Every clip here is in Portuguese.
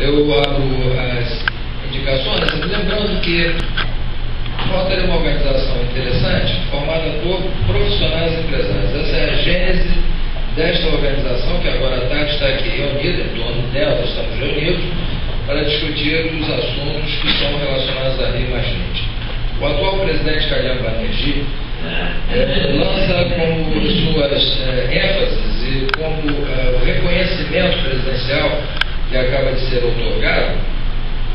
eu abro as indicações, lembrando que a Rotary é uma organização interessante, formada por profissionais empresários. Essa é a gênese desta organização, que agora à tarde está aqui reunida, em torno dela estamos reunidos, para discutir os assuntos que estão relacionados à Rio +20. O atual presidente Kalyan Banerjee lança como suas ênfases e como o reconhecimento presidencial que acaba de ser otorgado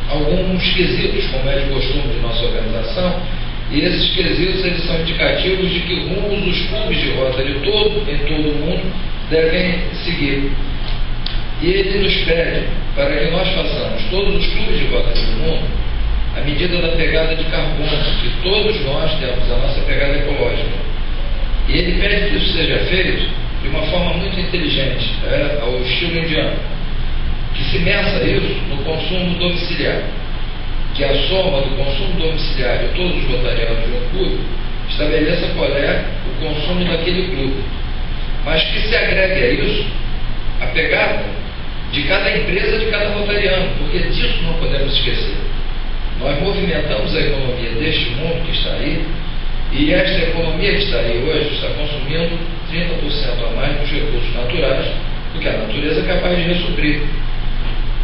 alguns quesitos, como é de costume de nossa organização, e esses quesitos eles são indicativos de que rumos os clubes de Rotary em todo o mundo devem seguir. E ele nos pede para que nós façamos, todos os clubes de Rotary do mundo, a medida da pegada de carbono, que todos nós temos a nossa pegada ecológica. E ele pede que isso seja feito de uma forma muito inteligente, ao estilo indiano, que se meça isso no consumo domiciliar, que a soma do consumo domiciliar de todos os rotarianos de um clube estabeleça qual é o consumo daquele clube, mas que se agregue a isso a pegada de cada empresa, de cada rotariano, porque disso não podemos esquecer. Nós movimentamos a economia deste mundo que está aí, e esta economia que está aí hoje está consumindo 30% a mais dos recursos naturais do que a natureza é capaz de ressuprir.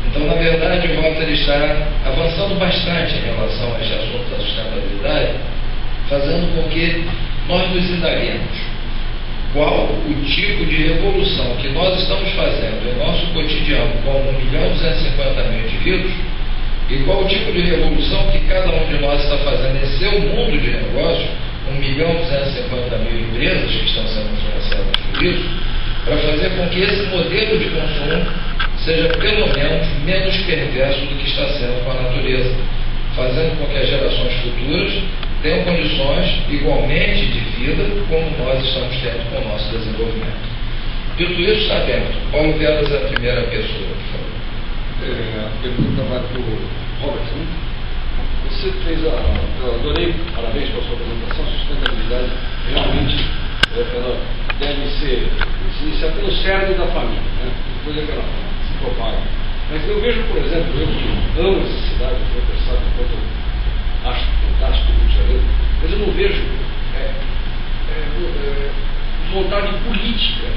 Então, na verdade, o Rotary está avançando bastante em relação a este assunto da sustentabilidade, fazendo com que nós nos indaguemos qual o tipo de revolução que nós estamos fazendo em nosso cotidiano com 1.250.000 indivíduos e qual o tipo de revolução que cada um de nós está fazendo em seu mundo de negócio, 1.250.000 empresas que estão sendo influenciadas por isso, para fazer com que esse modelo de consumo seja pelo menos perverso do que está sendo com a natureza, fazendo com que as gerações futuras tenham condições igualmente de vida como nós estamos tendo com o nosso desenvolvimento. Dito isso, está aberto. Paulo Velas é a primeira pessoa, por favor. A pergunta vai para o Robertson. Você fez eu adorei, parabéns pela sua apresentação. Sustentabilidade realmente ela deve se iniciar pelo cerne da família, né? Depois é que ela se propaga. Mas eu vejo, por exemplo, eu que amo essa cidade, eu pensava enquanto eu acho fantástico o Rio de Janeiro, mas eu não vejo vontade política,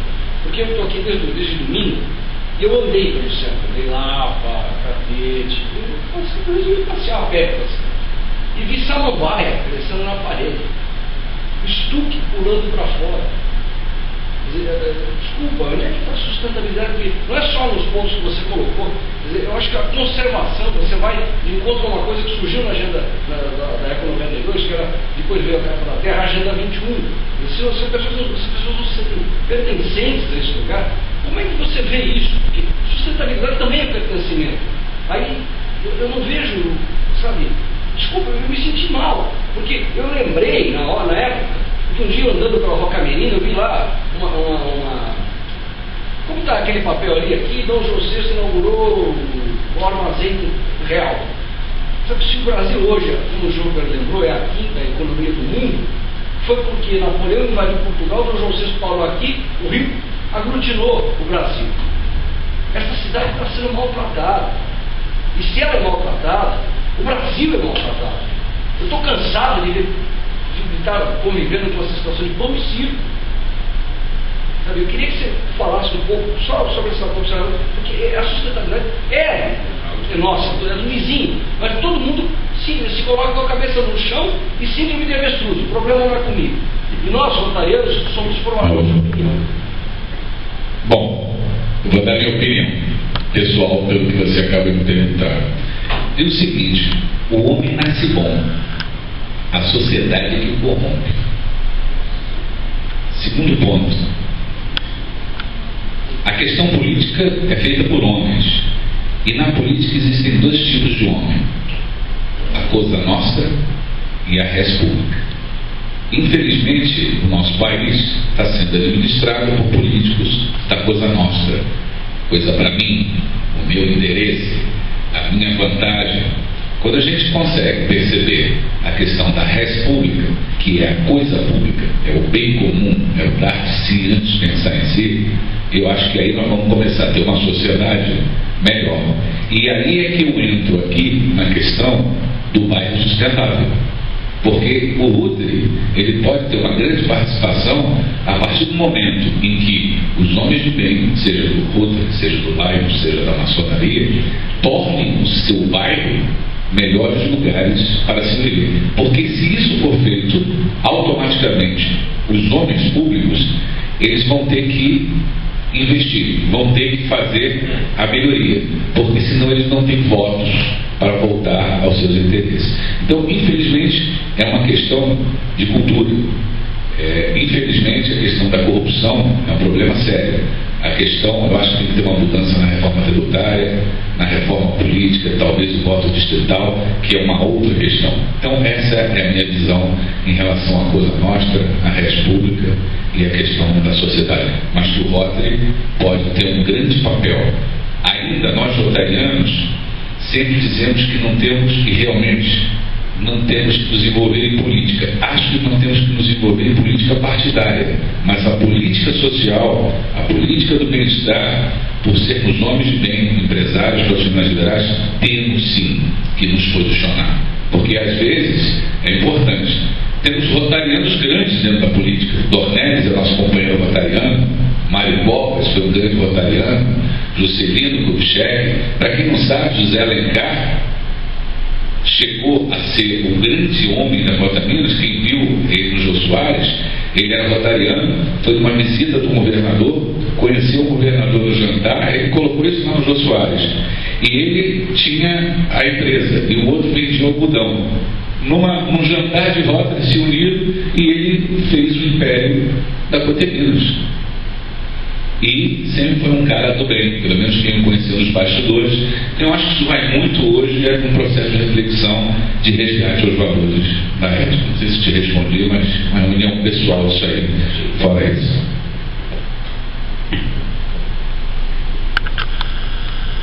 porque eu estou aqui desde domingo e eu andei pelo centro, andei lá para Catete, eu passear a pé e vi samambaia crescendo na parede, estuque pulando para fora. Desculpa, onde é que está a sustentabilidade? Porque não é só nos pontos que você colocou. Eu acho que a conservação, você vai de encontro a uma coisa que surgiu na agenda da Eco 92, que era, depois veio a Terra da Terra, a Agenda 21. E se as pessoas não se sentem pertencentes a esse lugar, como é que você vê isso? Porque sustentabilidade também é pertencimento. Aí eu não vejo, sabe, desculpa, eu me senti mal, porque eu lembrei na época, que um dia andando pela Roca Menina, eu vi lá como está aquele papel ali, aqui, Dom João VI inaugurou o armazém real. Sabe, se o Brasil hoje, como o João lembrou, é a quinta economia do mundo, foi porque Napoleão invadiu Portugal, Dom João VI parou aqui, o Rio aglutinou o Brasil. Essa cidade está sendo maltratada. E se ela é maltratada, o Brasil é maltratado. Eu estou cansado de estar convivendo com essa situação de pão e circo. Sabe, eu queria que você falasse um pouco só sobre essa condição, porque a sustentabilidade é nossa, é do vizinho, mas todo mundo se coloca com a cabeça no chão e síndrome de avestruz. O problema não é comigo. E nós, rotarianos, somos formadores de opinião. Bom, eu vou dar minha opinião pessoal pelo que você acaba de perguntar. É o seguinte: o homem nasce bom, a sociedade é que o corrompe. Segundo ponto, a questão política é feita por homens, e na política existem dois tipos de homem: a Cosa Nostra e a Res Pública. Infelizmente, o nosso país está sendo administrado por políticos da Cosa Nostra, coisa para mim, o meu interesse, a minha vantagem. Quando a gente consegue perceber a questão da res pública, que é a coisa pública, é o bem comum, é o dar de si antes de pensar em si, eu acho que aí nós vamos começar a ter uma sociedade melhor. E aí é que eu entro aqui na questão do bairro sustentável. Porque o Rotary, ele pode ter uma grande participação a partir do momento em que os homens de bem, seja do Rotary, seja do bairro, seja da maçonaria, tornem o seu bairro melhores lugares para se viver. Porque se isso for feito, automaticamente, os homens públicos, eles vão ter que investir, vão ter que fazer a melhoria, porque senão eles não têm votos para voltar aos seus interesses. Então, infelizmente, é uma questão de cultura. Infelizmente, a questão da corrupção é um problema sério. A questão, eu acho que tem que ter uma mudança na reforma tributária, na reforma política, talvez o voto distrital, que é uma outra questão. Então, essa é a minha visão em relação à Cosa Nostra, à res pública e à questão da sociedade. Mas que o Rotary pode ter um grande papel. Ainda nós, rotarianos, sempre dizemos que não temos, e realmente não temos que nos envolver em política. Acho que não temos que nos envolver em política partidária, mas a política social, a política do bem-estar, por sermos homens de bem, empresários, profissionais liberais, temos sim que nos posicionar. Porque às vezes é importante. Temos rotarianos grandes dentro da política. Dornelles é nosso companheiro rotariano, Mário Covas foi um grande rotariano, Juscelino Kubitschek. Para quem não sabe, José Alencar chegou a ser um grande homem das Rotaminas. Quem viu ele no Jô Soares, ele era rotariano, foi numa visita do governador, conheceu o governador no jantar, ele colocou isso lá no Jô Soares. E ele tinha a empresa, e o outro vendia algodão. Num jantar de Rotary se uniram e ele fez o império da Coteminas. E sempre foi um cara do bem, pelo menos quem me conheceu nos bastidores. Então eu acho que isso vai muito hoje com um processo de reflexão, de resgate aos valores da época. Não sei se te respondi, mas uma reunião pessoal isso aí, fora isso.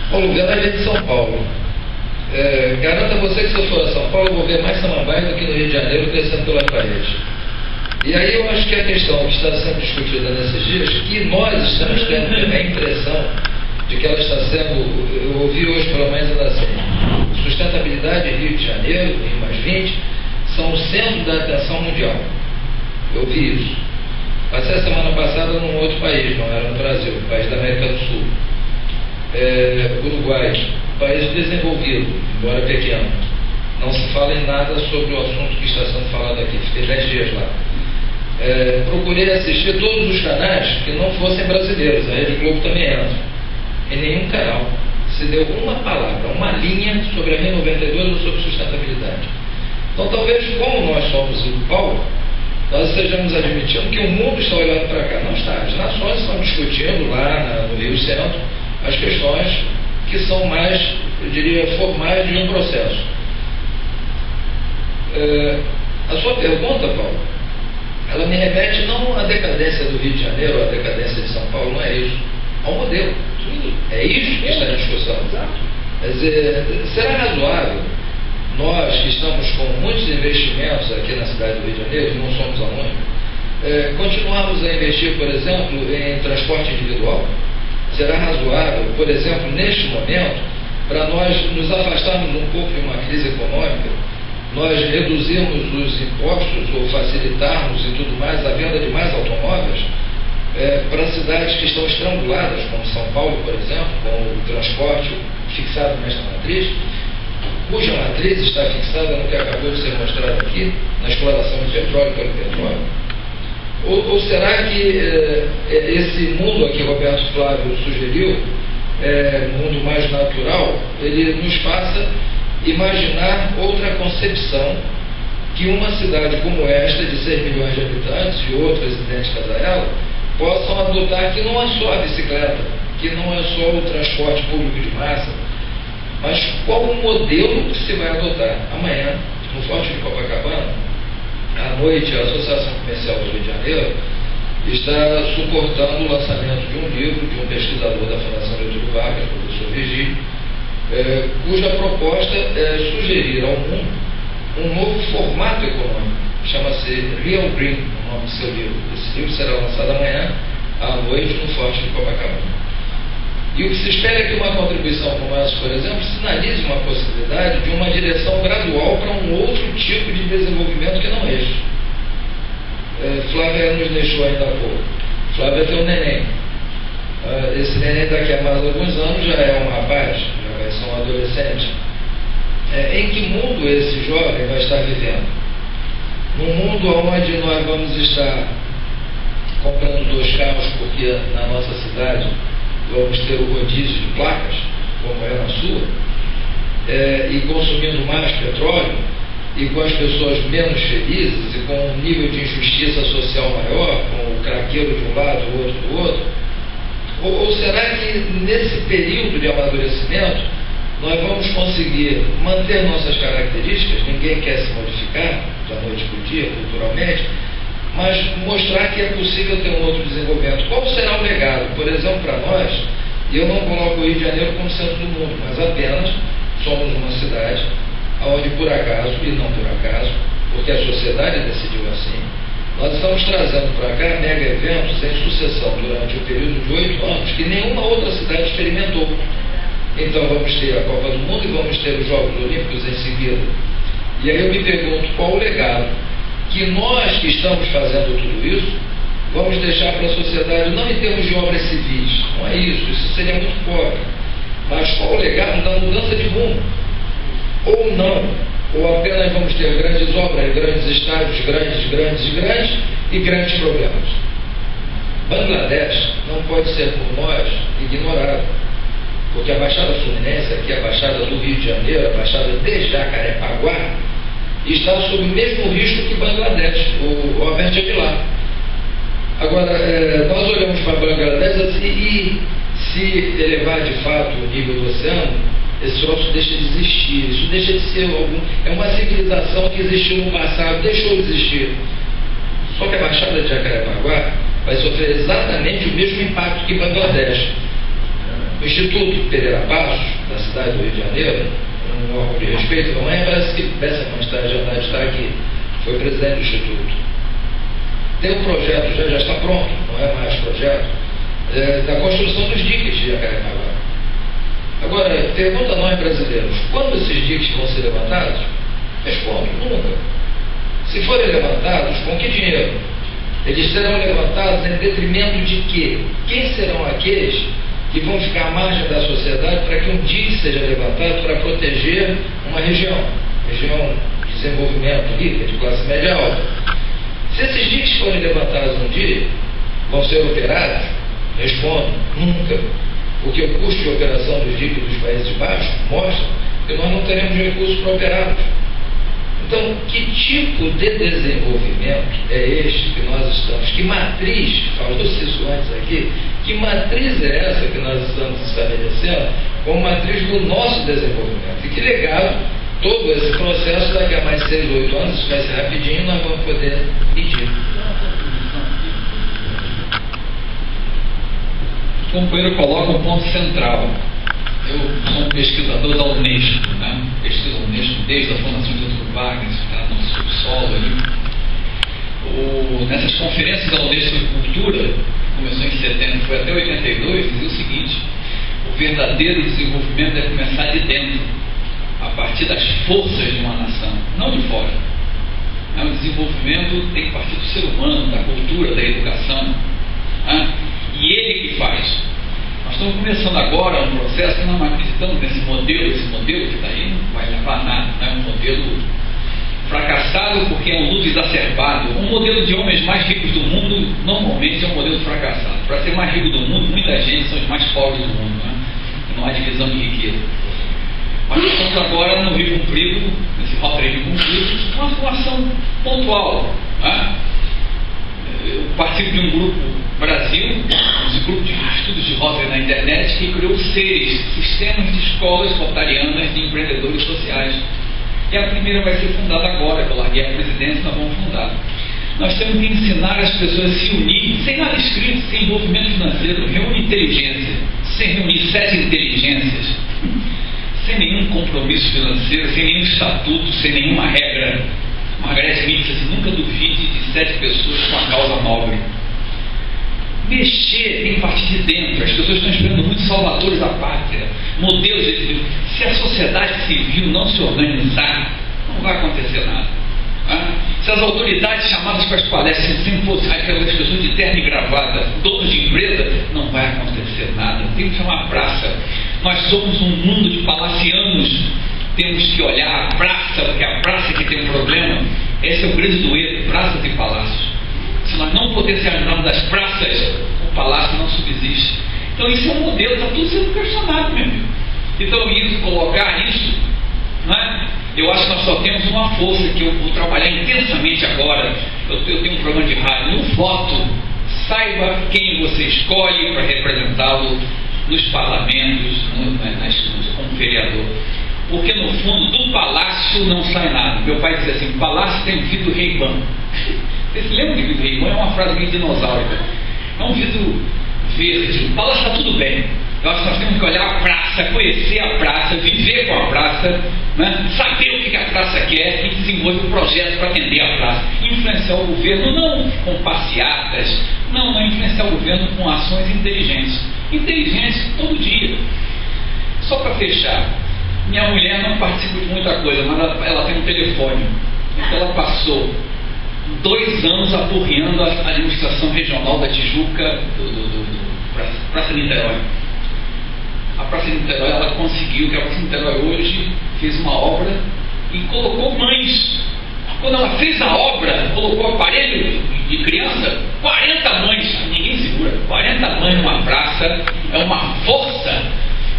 Paulo, viagem de São Paulo. Garanto a você que se eu for a São Paulo eu vou ver mais samambaias do que no Rio de Janeiro crescendo pelas paredes. E aí eu acho que a questão que está sendo discutida nesses dias, que nós estamos tendo a impressão de que ela está sendo, eu ouvi hoje pela manhã dizendo assim, sustentabilidade Rio de Janeiro, Rio+20, são o centro da atenção mundial. Eu ouvi isso. Passei a semana passada num outro país, não era no Brasil, país da América do Sul. Uruguai, país desenvolvido, embora pequeno. Não se fala em nada sobre o assunto que está sendo falado aqui. Fiquei 10 dias lá. Procurei assistir todos os canais que não fossem brasileiros. A Rede Globo também entra. Em nenhum canal se deu uma palavra, uma linha sobre a R92 ou sobre sustentabilidade. Então talvez, como nós somos o Paulo, nós estejamos admitindo que o mundo está olhando para cá. Não está. As nações estão discutindo lá no Rio Centro as questões que são mais, eu diria, formais de um processo. A sua pergunta, Paulo, ela me remete não à decadência do Rio de Janeiro, à decadência de São Paulo, não é isso. Ao modelo. É isso que está em discussão. Será razoável nós que estamos com muitos investimentos aqui na cidade do Rio de Janeiro, não somos a única, continuarmos a investir, por exemplo, em transporte individual? Será razoável, por exemplo, neste momento, para nós nos afastarmos um pouco de uma crise econômica, nós reduzirmos os impostos ou facilitarmos e tudo mais a venda de mais automóveis para cidades que estão estranguladas, como São Paulo, por exemplo, com o transporte fixado nesta matriz, cuja matriz está fixada no que acabou de ser mostrado aqui, na exploração de petróleo pelo petróleo? Ou será que esse mundo a que Roberto Flávio sugeriu, mundo mais natural, ele nos faça imaginar outra concepção que uma cidade como esta, de 6 milhões de habitantes e outras idênticas a ela, possam adotar, que não é só a bicicleta, que não é só o transporte público de massa, mas qual o modelo que se vai adotar. Amanhã, no Forte de Copacabana, à noite, a Associação Comercial do Rio de Janeiro está suportando o lançamento de um livro de um pesquisador da Fundação Getúlio Vargas, o professor Virgílio, cuja proposta é sugerir ao mundo um novo formato econômico, chama-se Real Green, o nome do seu livro. Esse livro será lançado amanhã à noite no Forte de Copacabana. Qual o modelo que se vai adotar? Amanhã, no Forte de Copacabana, à noite, no Forte de Copacabana. O será que esse mundo a que Roberto Flávio sugeriu, mundo mais natural, E o que se espera é que uma contribuição como essa, por exemplo, sinalize uma possibilidade de uma direção gradual para um outro tipo de desenvolvimento que não este. Flávia nos deixou ainda há pouco. Flávia tem um neném. Esse neném daqui a mais alguns anos já é um rapaz, já vai ser um adolescente. Em que mundo esse jovem vai estar vivendo? Num mundo onde nós vamos estar comprando 2 carros porque na nossa cidade vamos ter o rodízio de placas, como é na sua, e consumindo mais petróleo, e com as pessoas menos felizes, e com um nível de injustiça social maior, com o craqueiro de um lado, o outro do outro? Ou será que nesse período de amadurecimento nós vamos conseguir manter nossas características? Ninguém quer se modificar da noite para o dia, culturalmente, mas mostrar que é possível ter um outro desenvolvimento. Qual será o legado? Por exemplo, para nós, e eu não coloco o Rio de Janeiro como centro do mundo, mas apenas somos uma cidade onde, por acaso, e não por acaso, porque a sociedade decidiu assim, nós estamos trazendo para cá mega eventos em sucessão durante o período de 8 anos, que nenhuma outra cidade experimentou. Então vamos ter a Copa do Mundo e vamos ter os Jogos Olímpicos em seguida. E aí eu me pergunto, qual o legado que nós que estamos fazendo tudo isso vamos deixar para a sociedade, não em termos de obras civis, não é isso seria muito pobre, mas qual o legado da mudança de rumo? Ou não, ou apenas vamos ter grandes obras, grandes estádios, grandes e grandes problemas. Bangladesh não pode ser por nós ignorado, porque a Baixada Fluminense, aqui a Baixada do Rio de Janeiro, a Baixada de Jacarepaguá, está sob o mesmo risco que Bangladesh, o Robert Aguilar. Agora, nós olhamos para Bangladesh assim, e se elevar de fato o nível do oceano, esse troço deixa de existir. Isso deixa de ser é uma civilização que existiu no passado, deixou de existir. Só que a Baixada de Jacarepaguá vai sofrer exatamente o mesmo impacto que Bangladesh. O Instituto Pereira Passos, da cidade do Rio de Janeiro, um órgão de respeito, não é? Parece que Bessa Constantino está aqui, foi presidente do Instituto. Tem um projeto, já está pronto, não é mais projeto, da construção dos diques de Jacarepaguá. Agora, pergunta a nós brasileiros, quando esses diques vão ser levantados? Respondo, nunca. Se forem levantados, com que dinheiro? Eles serão levantados em detrimento de quê? Quem serão aqueles que vão ficar à margem da sociedade para que um dique seja levantado para proteger uma região de desenvolvimento rica, de classe média alta? Se esses diques forem levantados um dia, vão ser operados? Respondo, nunca. Porque o custo de operação dos diques dos Países Baixos mostra que nós não teremos recursos para operá-los. Então, que tipo de desenvolvimento é este que nós estamos? Que matriz, falou-se isso antes aqui, que matriz é essa que nós estamos estabelecendo como matriz do nosso desenvolvimento? E que legado todo esse processo, daqui a mais 6 ou 8 anos, isso vai ser rapidinho, nós vamos poder medir. O companheiro coloca um ponto central. Eu sou um pesquisador da Unesco, né? Pesquiso a Unesco desde a Fundação de Getúlio Vargas, está no subsolo ali. Nessas conferências da Unesco de Cultura, que começou em setembro, foi até 82, dizia o seguinte: o verdadeiro desenvolvimento deve começar de dentro, a partir das forças de uma nação, não de fora. O desenvolvimento tem que partir do ser humano, da cultura, da educação, e ele que faz. Nós estamos começando agora um processo que nós não acreditamos nesse modelo, esse modelo que está aí não vai levar a nada, é um modelo fracassado porque é um luto exacerbado. Um modelo de homens mais ricos do mundo normalmente é um modelo fracassado. Para ser mais rico do mundo, muita gente são os mais pobres do mundo, né? Não há divisão de riqueza. Mas nós estamos agora no Rio Comprido, nesse Rotary Rio Comprido, uma ação pontual, né? Eu participo de um grupo Brasil, esse grupo de estudos de Rotary na internet, que criou sistemas de escolas rotarianas de empreendedores sociais. E a primeira vai ser fundada agora, que eu larguei a presidência, nós vamos fundar. Nós temos que ensinar as pessoas a se unir, sem nada escrito, sem envolvimento financeiro, reúne inteligência, sem reunir 7 inteligências, sem nenhum compromisso financeiro, sem nenhum estatuto, sem nenhuma regra. Margaret Mead disse assim: nunca duvide de 7 pessoas com a causa nobre. Mexer tem que partir de dentro. As pessoas estão esperando muito salvadores da pátria, modelos de vida. Se a sociedade civil não se organizar, não vai acontecer nada. Se as autoridades chamadas para as palestras sempre fossem aquelas pessoas de terno e gravata, donos de empresa, não vai acontecer nada. Tem que chamar a praça. Nós somos um mundo de palacianos. Temos que olhar a praça, porque a praça que tem um problema. Esse é o grande dueto, praças e palácios. Se nós não potencializarmos as praças, o palácio não subsiste. Então isso é um modelo, está tudo sendo questionado, meu amigo. Então isso, colocar isso, né? Eu acho que nós só temos uma força que eu vou trabalhar intensamente agora. Eu tenho um programa de rádio. No voto, saiba quem você escolhe para representá-lo nos parlamentos, como vereador. Porque no fundo do palácio não sai nada. Meu pai dizia assim: palácio tem vidro Ray-Ban. Você se lembra de vidro Ray-Ban? É uma frase meio dinossáurica. É um vidro verde. O palácio está tudo bem. Eu acho que nós temos que olhar a praça, conhecer a praça, viver com a praça, né? Saber o que a praça quer e desenvolver um projeto para atender a praça. Influenciar o governo não com passeatas, não influenciar o governo com ações inteligentes. Inteligentes todo dia. Só para fechar, minha mulher não participa de muita coisa, mas ela tem um telefone. Então ela passou 2 anos apurreando a administração regional da Tijuca, Praça Niterói. A Praça Niterói, ela conseguiu que a Praça Niterói hoje fez uma obra e colocou mães. Quando ela fez a obra, colocou aparelho de criança, 40 mães, ninguém segura, 40 mães numa praça, é uma força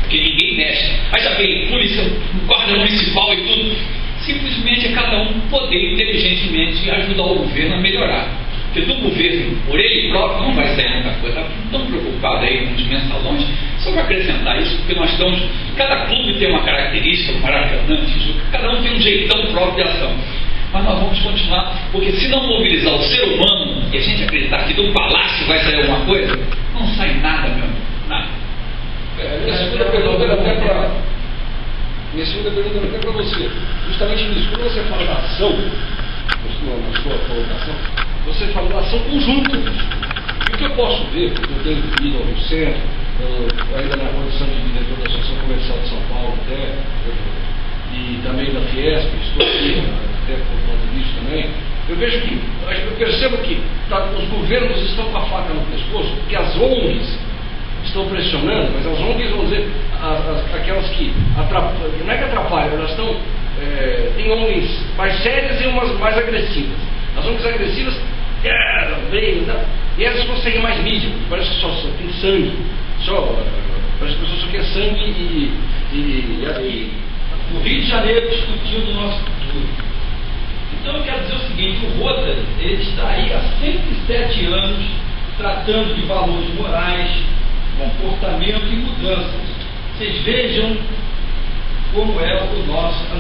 que ninguém mexe. Aí já vem polícia, guarda municipal e tudo. Simplesmente é cada um poder inteligentemente ajudar o governo a melhorar. Porque do governo, por ele próprio, não vai sair muita coisa. Está tão preocupado aí com os mensalões. Só para acrescentar isso, porque nós estamos. Cada clube tem uma característica, Maracanã, Tijuca, cada um tem um jeitão próprio de ação. Mas nós vamos continuar, porque se não mobilizar o ser humano e a gente acreditar que do palácio vai sair alguma coisa, não sai nada, meu amigo. Nada. Minha segunda pergunta era até para você. Justamente nisso, quando você fala da ação, na sua colocação, você fala da ação conjunta. E o que eu posso ver, porque eu tenho ido ao Rio Centro, ainda na condição de diretor da Associação Comercial de São Paulo até, e também da Fiesp, estou aqui até por conta disso também, eu percebo que os governos estão com a faca no pescoço, porque as ONGs estão pressionando, mas as ONGs, vamos dizer, aquelas que atrapalham, não é que atrapalham, elas estão, tem ONGs mais sérias e umas mais agressivas. As ONGs agressivas, e elas conseguem mais mídia, parece que só tem sangue, parece que a pessoa só quer sangue e o Rio de Janeiro discutindo o nosso futuro. Então eu quero dizer o seguinte: o Rotary, ele está aí há 107 anos tratando de valores morais, comportamento e mudanças. Vocês vejam como é a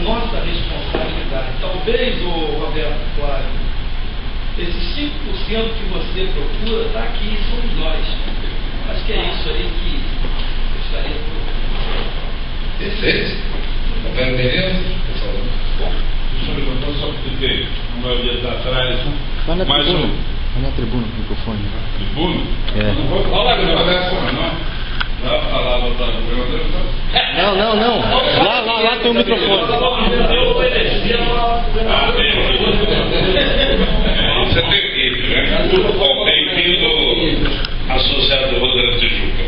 nossa responsabilidade. Talvez, Roberto Flávio, esses 5% que você procura, está aqui, somos nós. Acho que é isso aí que eu gostaria de... Perfeito. Roberto Beleza, por favor. Bom, deixa eu levantar só porque a maioria está atrás. Vai na tribuna. Vai na tribuna com o microfone. Tribuna? É. Não vou falar que não vai dar fome, não. Vai falar do governador. Não. Lá tem o microfone. Você tem equipe, né? Bem-vindo, associado Rotary Tijuca.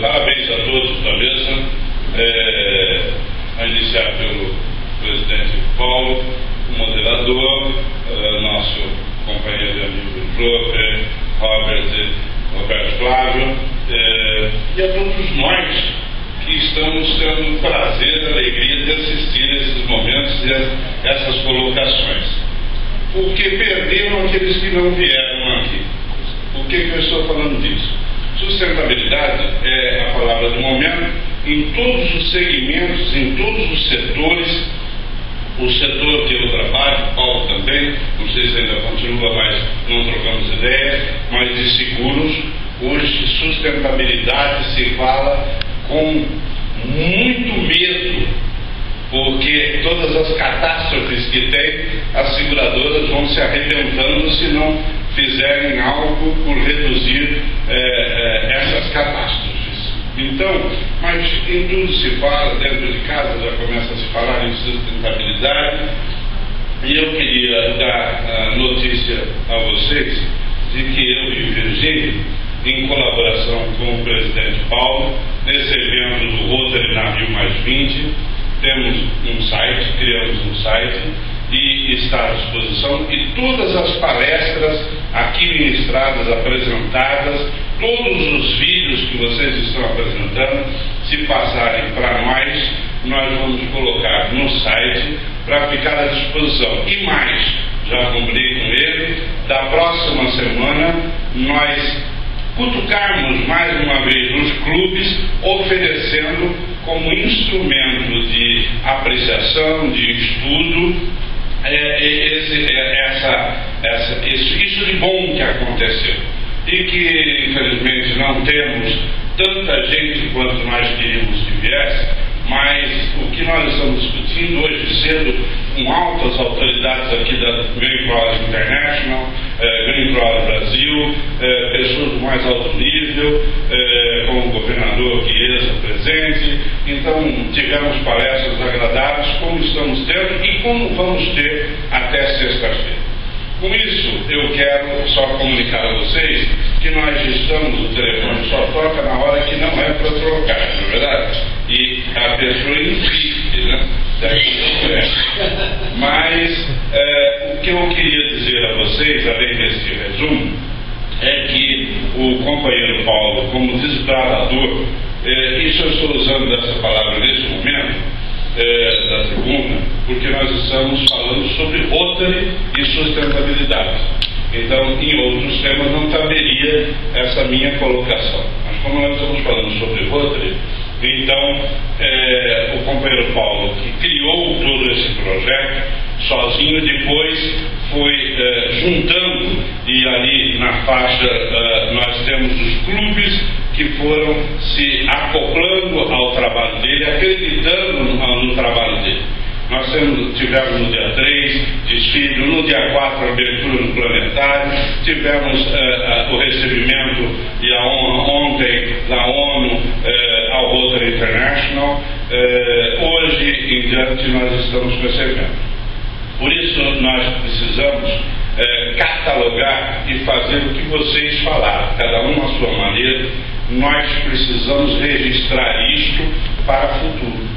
Parabéns a todos da mesa. A iniciar pelo presidente Paulo, o moderador, nosso companheiro e amigo Roberto Flávio, e a todos nós que estamos tendo o prazer e a alegria de assistir a esses momentos e essas colocações. Porque perderam aqueles que não vieram aqui. Por que eu estou falando disso? Sustentabilidade é a palavra do momento. Em todos os segmentos, em todos os setores, o setor que eu trabalho, Paulo também, não sei se ainda continua, mas não trocamos ideia, mas de seguros, hoje sustentabilidade se fala com muito medo, porque todas as catástrofes que tem, as seguradoras vão se arrebentando se não fizerem algo por reduzir essas catástrofes. Então, mas em tudo se fala, dentro de casa já começa a se falar em sustentabilidade, e eu queria dar a notícia a vocês de que eu e Virgínia, em colaboração com o presidente Paulo, nesse evento do Rotary Navio Mais 20, temos um site, criamos um site e está à disposição, e todas as palestras aqui ministradas, apresentadas, todos os vídeos que vocês estão apresentando, se passarem para nós vamos colocar no site para ficar à disposição. E mais, já combinei com ele, da próxima semana nós cutucarmos mais uma vez os clubes, oferecendo como instrumento de apreciação, de estudo, isso de bom que aconteceu. E que, infelizmente, não temos tanta gente quanto nós queríamos que viesse, mas o que nós estamos discutindo hoje cedo com altas autoridades aqui da Green Cross International, Green Cross Brasil, pessoas do mais alto nível, com o governador Chiesa presente. Então tivemos palestras agradáveis, como estamos tendo e como vamos ter até sexta-feira. Com isso, eu quero só comunicar a vocês que nós estamos, o telefone só toca na hora que não é para trocar, não é verdade? E a pessoa insiste, né? Mas o que eu queria dizer a vocês, além desse resumo, é que o companheiro Paulo, como desbravador, isso eu estou usando essa palavra nesse momento, da tribuna, porque nós estamos falando sobre Rotary e sustentabilidade. Então, em outros temas não caberia essa minha colocação. Mas como nós estamos falando sobre Rotary, então o companheiro Paulo, que criou todo esse projeto sozinho, depois foi juntando, e ali na faixa nós temos os clubes que foram se acoplando ao trabalho dele, acreditando no trabalho dele. Nós tivemos no dia 3 desfile, no dia 4 abertura no planetário, tivemos o recebimento e a honra ontem da ONU ao Rotary International. Hoje em diante nós estamos com esse evento. Por isso nós precisamos catalogar e fazer o que vocês falaram, cada um à sua maneira. Nós precisamos registrar isto para o futuro.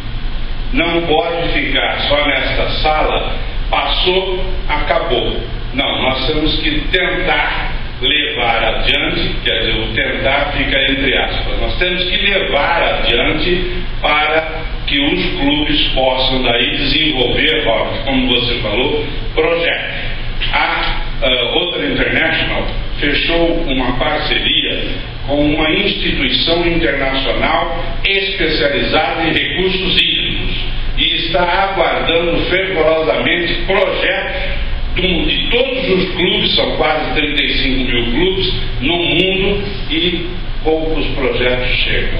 Não pode ficar só nesta sala, passou, acabou. Não, nós temos que tentar levar adiante, quer dizer, o tentar fica entre aspas. Nós temos que levar adiante para que os clubes possam daí desenvolver, como você falou, projetos. A Rotary International fechou uma parceria com uma instituição internacional especializada em recursos hídricos e está aguardando fervorosamente projetos de todos os clubes, são quase 35 mil clubes no mundo, e poucos projetos chegam.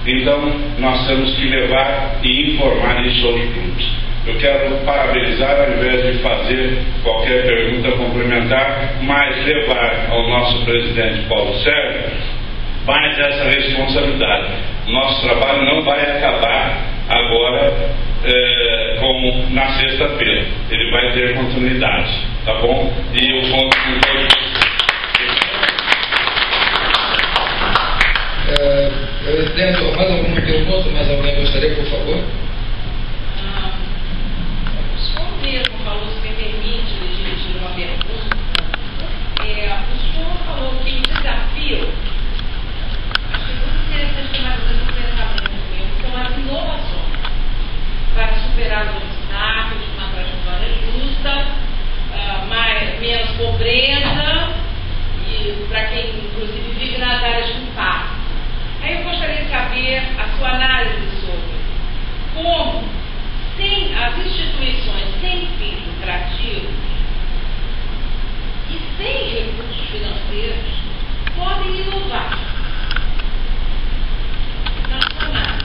Então nós temos que levar e informar isso aos clubes. Eu quero parabenizar, ao invés de fazer qualquer pergunta complementar, mas levar ao nosso presidente Paulo Sérgio mais essa responsabilidade. Nosso trabalho não vai acabar agora como na sexta-feira. Ele vai ter continuidade, tá bom? E eu conto com todos vocês. Eu entendo. Mais alguma pergunta? Mais alguém gostaria, por favor? O senhor mesmo falou, se me permite dirigir uma pergunta. O senhor falou que o desafio, acho que muito interessante chamar de pensamento meu, são as inovações para superar os obstáculos de uma trajetória justa, menos pobreza, e para quem inclusive vive nas áreas de impacto. Aí eu gostaria de saber a sua análise sobre como, sem as instituições sem fins lucrativos e sem recursos financeiros, podem inovar na sua análise.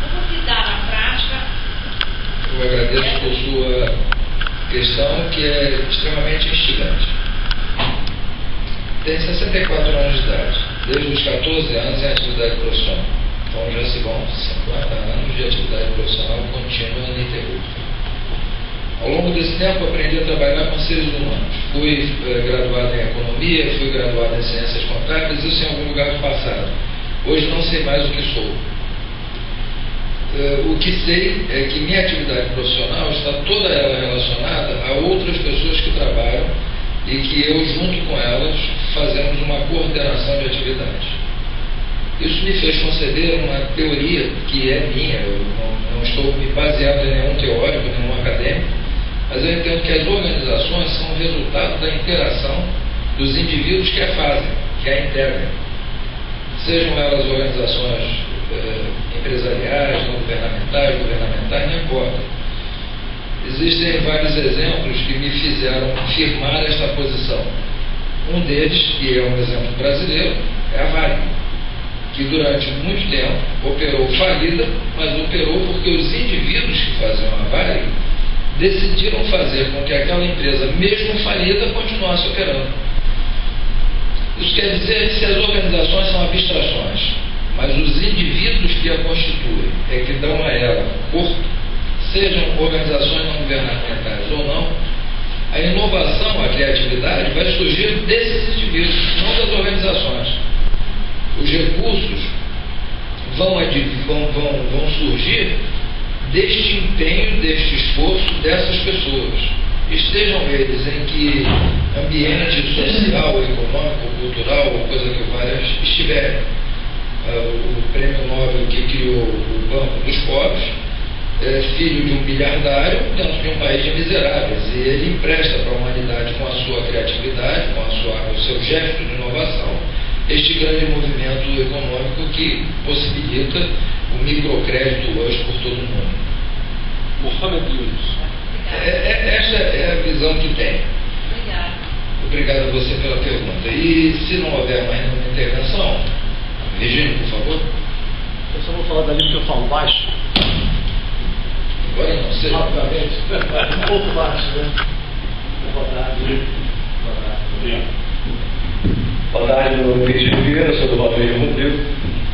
Como se dá na prática? Eu agradeço por sua questão, que é extremamente instigante. tem 64 anos de idade, desde os 14 anos em atividade profissional. Então já se vão 50 anos de atividade profissional contínua e ininterrupta. Ao longo desse tempo aprendi a trabalhar com seres humanos. Fui graduado em economia, fui graduado em ciências contábeis, isso em algum lugar do passado. Hoje não sei mais o que sou. O que sei é que minha atividade profissional está toda ela relacionada a outras pessoas que trabalham e que eu, junto com elas, fazemos uma coordenação de atividades. Isso me fez conceber uma teoria que é minha, eu não estou me baseando em nenhum teórico, nenhum acadêmico, mas eu entendo que as organizações são resultado da interação dos indivíduos que a fazem, que a integram. Sejam elas organizações empresariais, não governamentais, não importa. Existem vários exemplos que me fizeram firmar esta posição. Um deles, que é um exemplo brasileiro, é a Varig, que durante muito tempo operou falida, mas operou porque os indivíduos que faziam a Varig decidiram fazer com que aquela empresa, mesmo falida, continuasse operando. Isso quer dizer que se as organizações são abstrações, mas os indivíduos que a constituem é que dão a ela corpo, sejam organizações não governamentais ou não, a inovação, a criatividade vai surgir desses indivíduos, não das organizações. Os recursos vão surgir deste empenho, deste esforço dessas pessoas. Estejam eles em que ambiente social, econômico, cultural ou coisa que várias estiverem. O prêmio Nobel que criou o Banco dos Pobres é filho de um miliardário dentro de um país de miseráveis, e ele empresta para a humanidade, com a sua criatividade, com o seu gesto de inovação, este grande movimento econômico que possibilita o microcrédito hoje por todo o mundo. Mohamed Yunus. Esta é a visão que tem. Obrigada. Obrigado a você pela pergunta. E se não houver mais nenhuma intervenção, Virgínio, por favor. Eu só vou falar dali porque eu falo baixo. Agora não sei. Rapidamente. Um pouco baixo, né? Boa tarde. Boa tarde, meu nome é Virgínio Vieira, sou do Valdeir Rodrigo.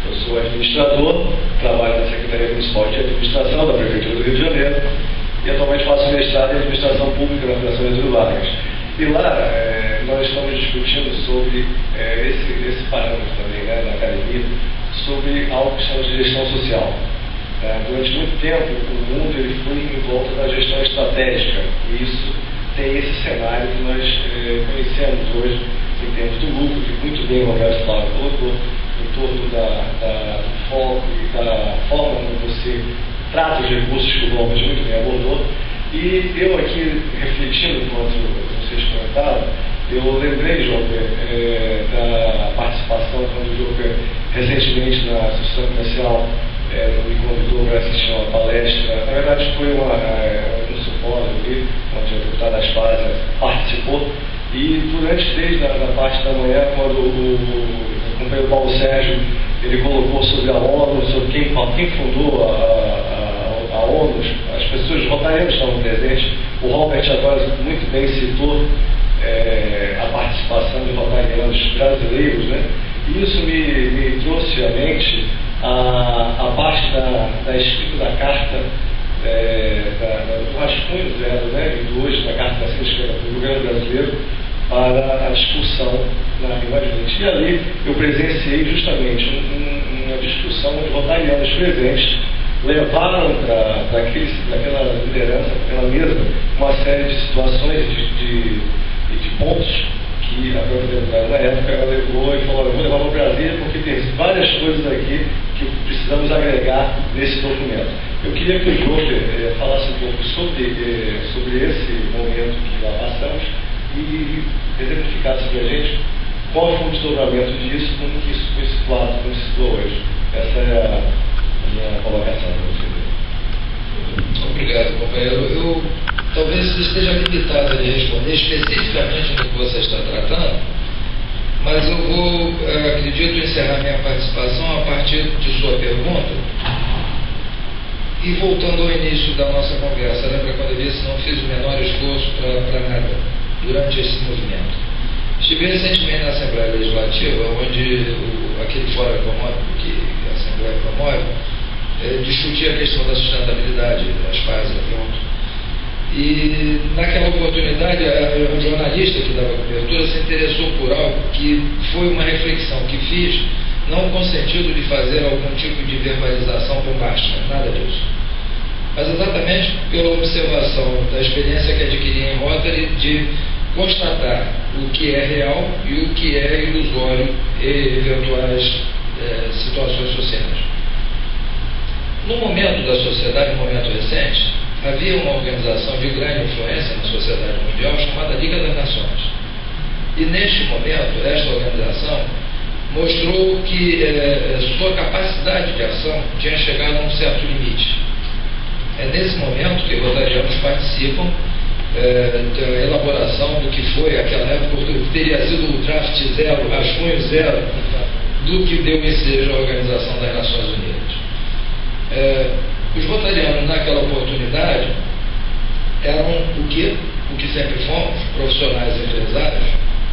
Eu sou administrador, trabalho na Secretaria Municipal de Administração da Prefeitura do Rio de Janeiro e atualmente faço mestrado em Administração Pública na Fundação Getúlio Vargas. E lá nós estamos discutindo sobre esse parâmetro também, né, na academia, sobre algo que chamamos de gestão social. Durante muito tempo, o mundo ele foi em volta da gestão estratégica, e isso tem esse cenário que nós conhecemos hoje em termos do lucro, que muito bem o Roberto Flávio colocou, em torno do foco e da forma como você trata os recursos que o Robert muito bem abordou. E eu aqui, refletindo enquanto vocês comentaram, eu lembrei, Joker, da participação quando o Joker, recentemente na Associação Comercial, me convidou para assistir uma palestra. Na verdade, foi um simpósio ali, onde a deputada Aspásia participou. E desde a parte da manhã, quando o companheiro Paulo Sérgio ele colocou sobre a ONU, sobre quem fundou a ONU, as pessoas rotarianas estavam presentes. O Robert agora muito bem citou a participação de rotarianos brasileiros, né? E isso me trouxe à mente a parte da escrita da carta, do rascunho zero, né? E do hoje da carta da escrita do governo brasileiro para a discussão na Rio Grande. E ali eu presenciei justamente uma discussão onde rotarianos presentes levaram para aquela liderança, para aquela mesa, uma série de situações de pontos que a própria deputada na época ela levou e falou: eu vou levar para o Brasil porque tem várias coisas aqui que precisamos agregar nesse documento. Eu queria que o Joker falasse um pouco sobre esse momento que já passamos e exemplificasse para a gente qual foi o desdobramento disso, como que isso foi situado, como se situou hoje. Essa é a minha colocação para você. Obrigado, companheiro. Eu talvez esteja limitado a responder especificamente no que você está tratando, mas eu vou, acredito, encerrar minha participação a partir de sua pergunta e voltando ao início da nossa conversa. Lembra quando eu disse que não fiz o menor esforço para nada durante esse movimento? Estive recentemente na Assembleia Legislativa, onde aquele fórum econômico que a Assembleia promove, discutia a questão da sustentabilidade, das fases junto. E naquela oportunidade, um jornalista que dava cobertura se interessou por algo que foi uma reflexão que fiz, não com o sentido de fazer algum tipo de verbalização bombástica, nada disso, mas exatamente pela observação da experiência que adquiri em Rotary de constatar o que é real e o que é ilusório em eventuais situações sociais. No momento da sociedade, no momento recente, havia uma organização de grande influência na sociedade mundial chamada Liga das Nações. E neste momento, esta organização mostrou que sua capacidade de ação tinha chegado a um certo limite. É nesse momento que rotarianos participam da elaboração do que foi aquela época, que teria sido o draft zero, rascunho zero, do que deu ensejo à Organização das Nações Unidas. Os rotarianos, naquela oportunidade, eram o que sempre fomos, profissionais empresários,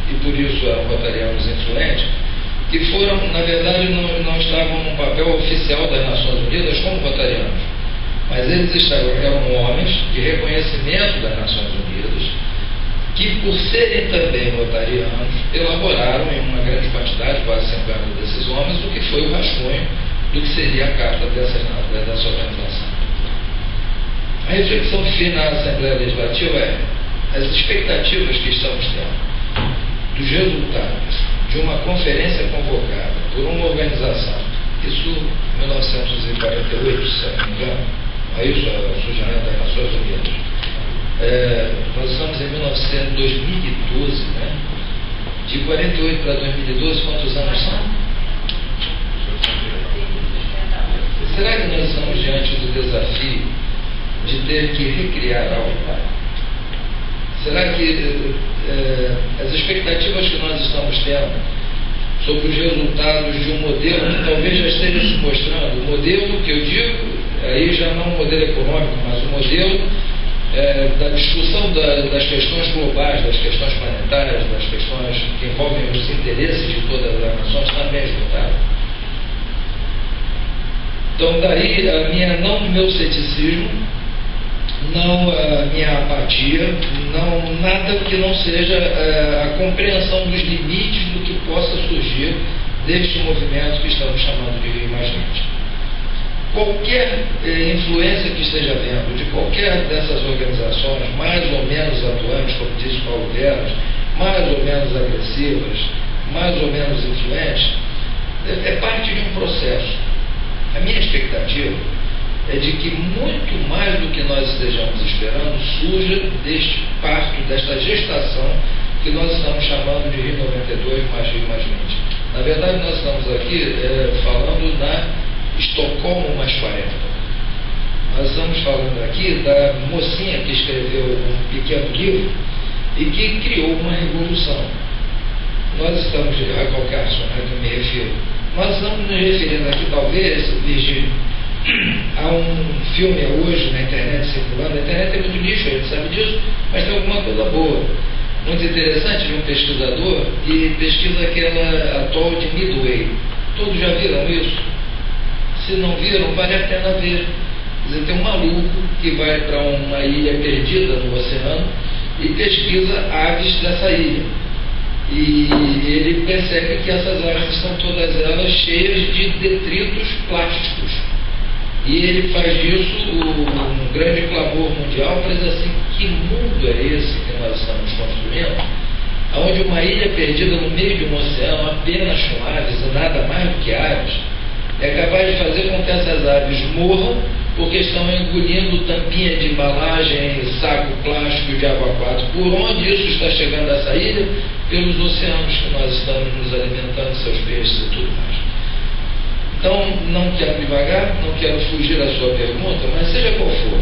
e por isso eram rotarianos influentes, que foram, na verdade, não estavam no papel oficial das Nações Unidas como rotarianos, mas eles eram homens de reconhecimento das Nações Unidas, que, por serem também rotarianos, elaboraram em uma grande quantidade, quase 50 desses homens, o que foi o rascunho do que seria a carta dessa organização. A reflexão que fiz na Assembleia Legislativa é as expectativas que estamos tendo dos resultados de uma conferência convocada por uma organização, isso em 1948, se não me engano, é isso, o surgimento das Nações Unidas. Nós estamos em 2012, né? De 48 para 2012, quantos anos são? Será que nós estamos diante do desafio de ter que recriar algo? Será que as expectativas que nós estamos tendo sobre os resultados de um modelo que talvez já esteja se mostrando, o modelo que eu digo, aí já não o modelo econômico, mas o modelo da discussão das questões globais, das questões planetárias, das questões que envolvem os interesses de todas as nações, também esgotado? Então, daí não o meu ceticismo, não a minha apatia, não nada que não seja a compreensão dos limites do que possa surgir deste movimento que estamos chamando de Rio Mais Gente. Qualquer influência que esteja vendo de qualquer dessas organizações, mais ou menos atuantes, como disse Paulo Veras, mais ou menos agressivas, mais ou menos influentes, é parte de um processo. A minha expectativa é de que muito mais do que nós estejamos esperando surja deste parto, desta gestação que nós estamos chamando de Rio 92 mais Rio Mais 20. Na verdade, nós estamos aqui falando na Estocolmo mais 40. Nós estamos falando aqui da mocinha que escreveu um pequeno livro e que criou uma revolução. Nós estamos, a qualquer assunto que eu me refiro, nós estamos nos referindo aqui, talvez, Virgílio, há um filme hoje na internet circulando. A internet é muito lixo, a gente sabe disso, mas tem alguma coisa boa, muito interessante, de um pesquisador que pesquisa aquela atol de Midway. Todos já viram isso? Se não viram, vale a pena ver. Quer dizer, tem um maluco que vai para uma ilha perdida no oceano e pesquisa aves dessa ilha. E ele percebe que essas aves estão todas elas cheias de detritos plásticos. E ele faz disso um grande clamor mundial para dizer assim, que mundo é esse que nós estamos construindo, onde uma ilha perdida no meio de um oceano, apenas com aves e nada mais do que aves, é capaz de fazer com que essas aves morram porque estão engolindo tampinha de embalagem, saco plástico de água aquática. Por onde isso está chegando a essa ilha? Pelos oceanos que nós estamos nos alimentando, seus peixes e tudo mais. Então, não quero devagar, não quero fugir à sua pergunta, mas seja qual for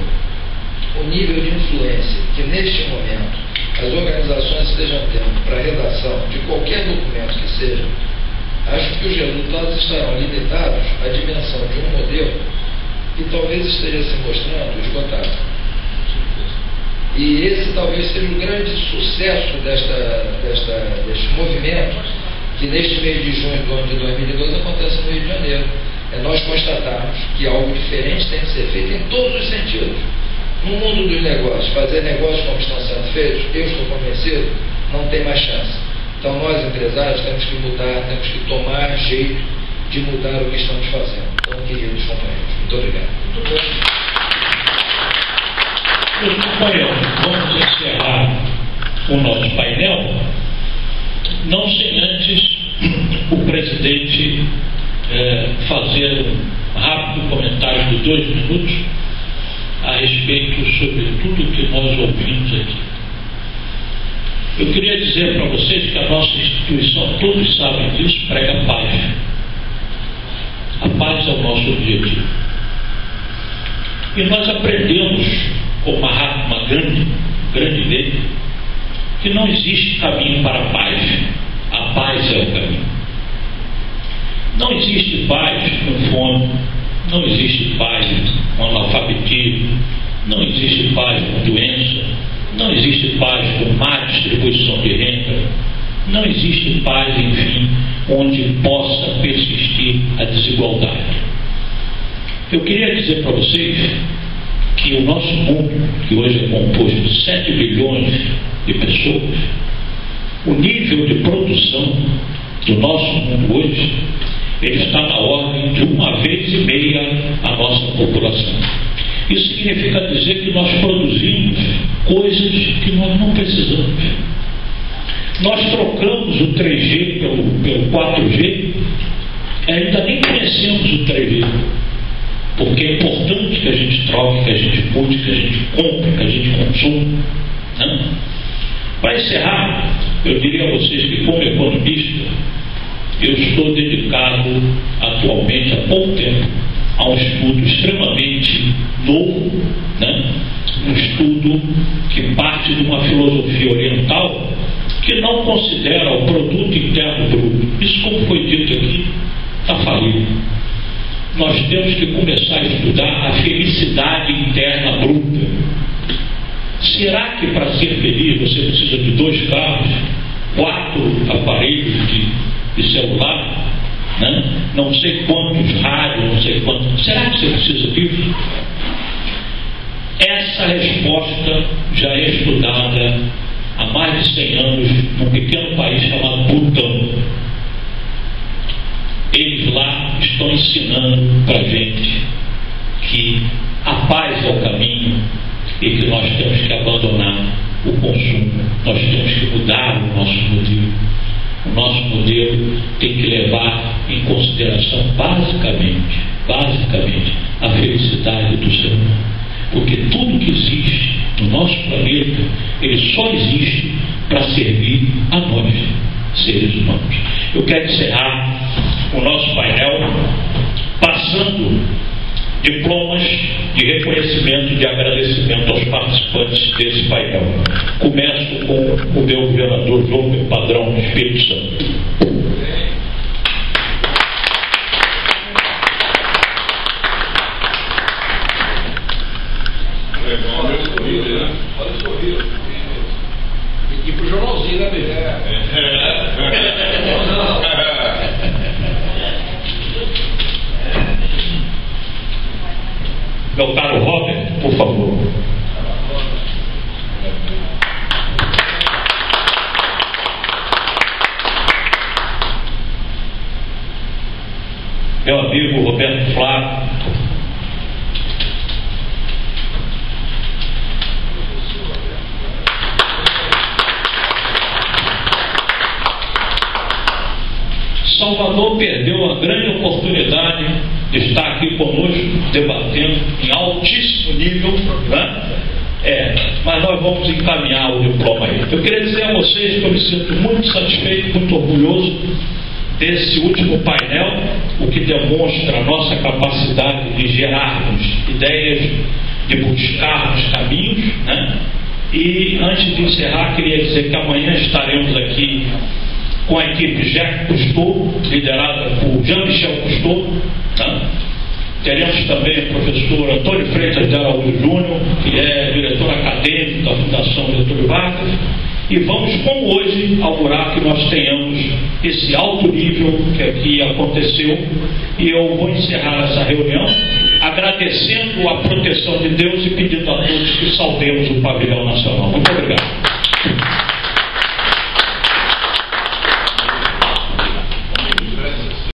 o nível de influência que neste momento as organizações estejam tendo para a redação de qualquer documento que seja, acho que os resultados estarão limitados à dimensão de um modelo que talvez esteja se mostrando esgotado. E esse talvez seja o grande sucesso deste movimento, que neste mês de junho do ano de 2012 acontece no Rio de Janeiro. É nós constatarmos que algo diferente tem que ser feito em todos os sentidos. No mundo dos negócios, fazer negócios como estão sendo feitos, eu estou convencido, não tem mais chance. Então nós, empresários, temos que mudar, temos que tomar jeito de mudar o que estamos fazendo. Então, queridos companheiros, muito obrigado. Muito bem. Meus companheiros, vamos encerrar o nosso painel, não sem antes o presidente fazer um rápido comentário de 2 minutos a respeito sobre tudo que nós ouvimos aqui. Eu queria dizer para vocês que a nossa instituição, todos sabem disso, prega paz. A paz é o nosso objetivo. E nós aprendemos, com uma grande lei, que não existe caminho para a paz. A paz é o caminho. Não existe paz com fome, não existe paz com analfabetismo, não existe paz com doença, não existe paz com má distribuição de renda, não existe paz, enfim, onde possa persistir a desigualdade. Eu queria dizer para vocês que o nosso mundo, que hoje é composto de 7 bilhões de pessoas, o nível de produção do nosso mundo hoje, ele está na ordem de 1,5 vezes a nossa população. Isso significa dizer que nós produzimos coisas que nós não precisamos. Nós trocamos o 3G pelo 4G, ainda nem conhecemos o 3G, porque é importante que a gente troque, que a gente mude, que a gente compre, que a gente consuma. Né? Para encerrar, eu diria a vocês que, como economista, eu estou dedicado atualmente, há pouco tempo, a um estudo extremamente novo, né? Um estudo que parte de uma filosofia oriental que não considera o produto interno bruto. Isso, como foi dito aqui, está falido. Nós temos que começar a estudar a felicidade interna bruta. Será que para ser feliz você precisa de 2 carros, 4 aparelhos de celular, né? Não sei quantos rádios, não sei quantos. Será que você precisa disso? Essa resposta já é estudada há mais de 100 anos num pequeno país chamado Butão. Eles lá estão ensinando para a gente que a paz é o caminho e que nós temos que abandonar o consumo, nós temos que mudar o nosso modelo. O nosso modelo tem que levar em consideração basicamente a felicidade do ser humano, porque tudo que existe no nosso planeta, ele só existe para servir a nós, seres humanos. Eu quero encerrar o nosso painel passando diplomas de reconhecimento e de agradecimento aos participantes desse painel. Começo com o meu governador João Padrão do Espírito Santo. Pode sorrir. E pro jornalzinho, né, mesmo? Meu caro Robert, por favor. Meu amigo Roberto Flávio. Salvador perdeu uma grande oportunidade de estar aqui conosco, debatendo em altíssimo nível, né? Mas nós vamos encaminhar o diploma aí. Eu queria dizer a vocês que eu me sinto muito satisfeito, muito orgulhoso desse último painel, o que demonstra a nossa capacidade de gerarmos ideias, de buscarmos caminhos, né? E antes de encerrar, queria dizer que amanhã estaremos aqui com a equipe Jacques Cousteau, liderada por Jean-Michel Cousteau, né? Teremos também o professor Antônio Freitas de Araújo Júnior, que é diretor acadêmico da Fundação Getúlio Vargas, e vamos, como hoje, augurar que nós tenhamos esse alto nível que aqui aconteceu. E eu vou encerrar essa reunião agradecendo a proteção de Deus e pedindo a todos que saudemos o pavilhão nacional. Muito obrigado.